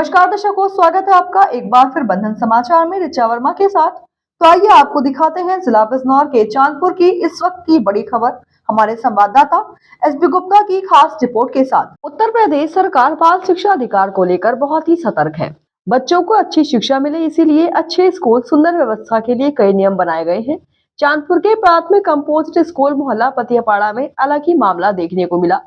नमस्कार दर्शकों, स्वागत है आपका एक बार फिर बंधन समाचार में ऋचा वर्मा के साथ। तो आइए आपको दिखाते हैं जिला बिजनौर के चांदपुर की इस वक्त की बड़ी खबर हमारे संवाददाता एसबी गुप्ता की खास रिपोर्ट के साथ। उत्तर प्रदेश सरकार बाल शिक्षा अधिकार को लेकर बहुत ही सतर्क है। बच्चों को अच्छी शिक्षा मिले, इसीलिए अच्छे स्कूल सुंदर व्यवस्था के लिए कई नियम बनाए गए हैं। चांदपुर के प्राथमिक कंपोजिट स्कूल मोहल्ला पतियापाड़ा में अलग ही मामला देखने को मिला,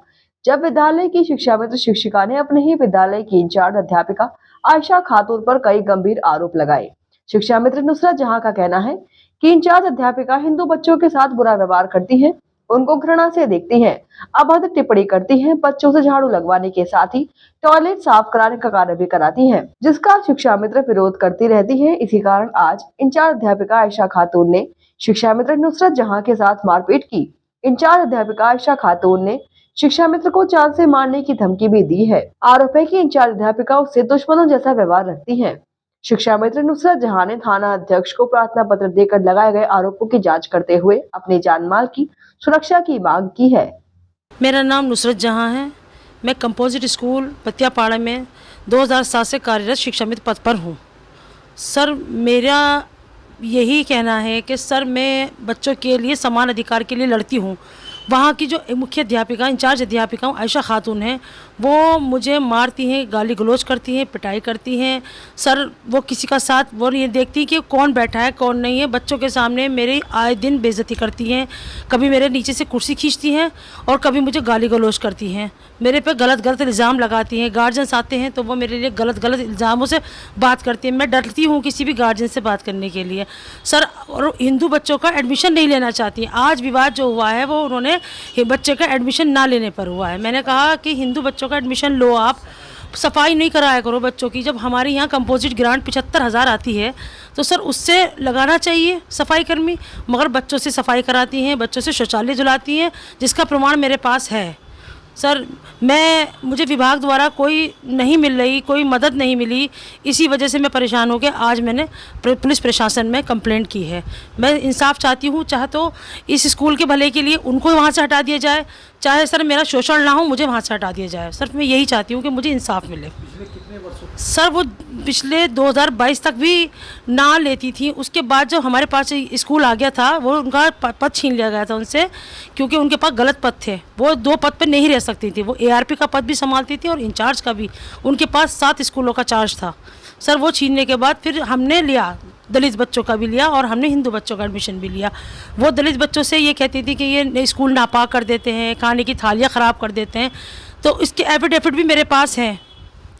जब विद्यालय की शिक्षा मित्र शिक्षिका ने अपने ही विद्यालय की इंचार्ज अध्यापिका आयशा खातून पर कई गंभीर आरोप लगाए। शिक्षा मित्र नुसरत जहां का कहना है कि इंचार्ज अध्यापिका हिंदू बच्चों के साथ बुरा व्यवहार करती हैं, उनको घृणा से देखती हैं, अभद्र टिप्पणी करती हैं, बच्चों से झाड़ू लगवाने के साथ ही टॉयलेट साफ कराने का कार्य भी कराती हैं, जिसका शिक्षा मित्र विरोध करती रहती है। इसी कारण आज इंचार्ज अध्यापिका आयशा खातून ने शिक्षा मित्र नुसरत जहां के साथ मारपीट की। इंचार्ज अध्यापिका आयशा खातून ने शिक्षा मित्र को जान से मारने की धमकी भी दी है। आरोप है कि इंचार्ज अध्यापिका उससे दुश्मनों जैसा व्यवहार रखती है। शिक्षा मित्र नुसरत जहां ने थाना अध्यक्ष को प्रार्थना पत्र देकर लगाए गए आरोपों की जांच करते हुए अपने जान माल की सुरक्षा की मांग की है। मेरा नाम नुसरत जहां है। मैं कंपोजिट स्कूल पतियापाड़ा में 2007 से कार्यरत शिक्षा मित्र पद पर हूँ। सर, मेरा यही कहना है कि सर, मैं बच्चों के लिए समान अधिकार के लिए लड़ती हूँ। वहाँ की जो मुख्य अध्यापिका इंचार्ज अध्यापिका आयशा खातून हैं, वो मुझे मारती हैं, गाली गलौज करती हैं, पिटाई करती हैं। सर, वो किसी का साथ वो नहीं देखती कि कौन बैठा है कौन नहीं है। बच्चों के सामने मेरी आए दिन बेइज्जती करती हैं। कभी मेरे नीचे से कुर्सी खींचती हैं और कभी मुझे गाली गलौज करती हैं। मेरे पे गलत इल्ज़ाम लगाती हैं। गार्जियंस आते हैं तो वो मेरे लिए गलत इल्ज़ामों से बात करती हैं। मैं डरती हूँ किसी भी गार्जियन से बात करने के लिए। सर, और हिंदू बच्चों का एडमिशन नहीं लेना चाहती हैं। आज विवाद जो हुआ है वो उन्होंने बच्चे का एडमिशन ना लेने पर हुआ है। मैंने कहा कि हिंदू बच्चों का एडमिशन लो, आप सफाई नहीं कराया करो बच्चों की। जब हमारे यहाँ कंपोजिट ग्रांट 75,000 आती है तो सर उससे लगाना चाहिए सफाई कर्मी, मगर बच्चों से सफाई कराती हैं, बच्चों से शौचालय धुलाती हैं, जिसका प्रमाण मेरे पास है। सर, मुझे विभाग द्वारा कोई नहीं मिल रही, कोई मदद नहीं मिली, इसी वजह से मैं परेशान हो गया। आज मैंने पुलिस प्रशासन में कंप्लेंट की है। मैं इंसाफ चाहती हूँ, चाहे तो इस स्कूल के भले के लिए उनको वहाँ से हटा दिया जाए, चाहे सर मेरा शोषण ना हो, मुझे वहाँ से हटा दिया जाए। सर, मैं यही चाहती हूँ कि मुझे इंसाफ मिले। सर, वो पिछले 2022 तक भी ना लेती थी। उसके बाद जब हमारे पास स्कूल आ गया था, वो उनका पद छीन लिया गया था उनसे, क्योंकि उनके पास गलत पद थे। वो 2 पद पर नहीं रह सकती थी। वो ARP का पद भी संभालती थी और इंचार्ज का भी। उनके पास 7 स्कूलों का चार्ज था। सर, वो छीनने के बाद फिर हमने लिया, दलित बच्चों का भी लिया और हमने हिंदू बच्चों का एडमिशन भी लिया। वो दलित बच्चों से ये कहती थी कि ये स्कूल नापाक कर देते हैं, खाने की थालियाँ ख़राब कर देते हैं। तो इसके एफिडेविट भी मेरे पास हैं।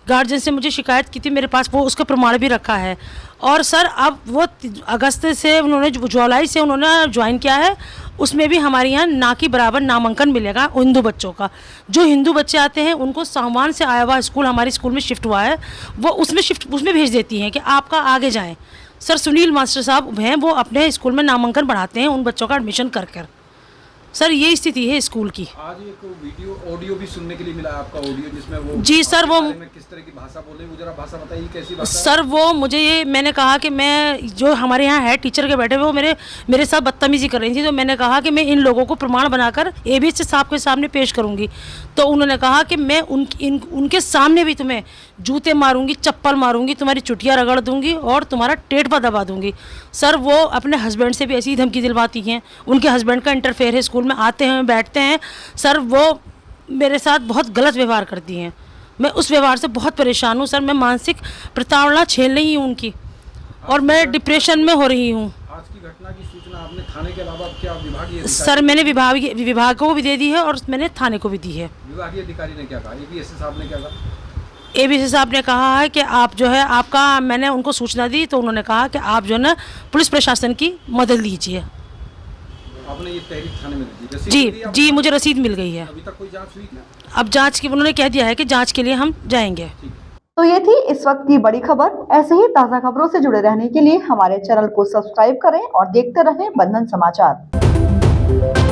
गार्जियन से मुझे शिकायत की थी, मेरे पास वो उसका प्रमाण भी रखा है। और सर, अब वो अगस्त से उन्होंने जुलाई से उन्होंने ज्वाइन किया है, उसमें भी हमारे यहाँ ना के बराबर नामांकन मिलेगा हिंदू बच्चों का। जो हिंदू बच्चे आते हैं उनको सामान से आया हुआ स्कूल हमारे स्कूल में शिफ्ट हुआ है, वो उसमें भेज देती हैं कि आपका आगे जाएँ। सर, सुनील मास्टर साहब हैं, वो अपने स्कूल में नामांकन बढ़ाते हैं उन बच्चों का एडमिशन कर कर। सर, ये स्थिति है स्कूल की। आज एक ऑडियो भी सुनने के लिए मिला आपका, ऑडियो जिसमें वो जी सर, वो किस तरह की भाषा बोले, वो जरा भाषा बताइए, कैसी भाषा? सर, वो मुझे ये मैंने कहा कि मैं जो हमारे यहाँ है टीचर के बैठे हुए, वो मेरे साथ बदतमीजी कर रही थी। तो मैंने कहा कि मैं इन लोगों को प्रमाण बनाकर ABS साहब के सामने पेश करूँगी। तो उन्होंने कहा कि मैं उनके सामने भी तुम्हें जूते मारूंगी, चप्पल मारूंगी, तुम्हारी चुटिया रगड़ दूंगी और तुम्हारा टेट पर दबा दूंगी। सर, वो अपने हस्बैंड से भी ऐसी धमकी दिलवाती हैं। उनके हस्बैंड का इंटरफेयर है, स्कूल में आते हैं, बैठते हैं। सर, वो मेरे साथ बहुत गलत व्यवहार करती हैं। मैं उस व्यवहार से बहुत परेशान हूँ। सर, मैं मानसिक प्रताड़ना झेल रही हूँ उनकी, और मैं डिप्रेशन में हो रही हूँ। आज की घटना की सूचना आपने थाने के अलावा क्या विभागीय? सर, मैंने विभाग को भी दे दी है और मैंने थाने को भी दी है। विभागीय अधिकारी ने क्या कहा? ABS साहब ने क्या कहा? ABS साहब ने कहा है कि आप जो है आपका, मैंने उनको सूचना दी तो उन्होंने कहा कि आप जो है ना पुलिस प्रशासन की मदद लीजिए। आपने ये तहरीर थाने में दी? जी, मुझे रसीद मिल गई है। अभी तक कोई जांच हुई क्या? अब जांच की उन्होंने कह दिया है कि जांच के लिए हम जाएंगे। तो ये थी इस वक्त की बड़ी खबर। ऐसे ही ताज़ा खबरों से जुड़े रहने के लिए हमारे चैनल को सब्सक्राइब करें और देखते रहें बंधन समाचार।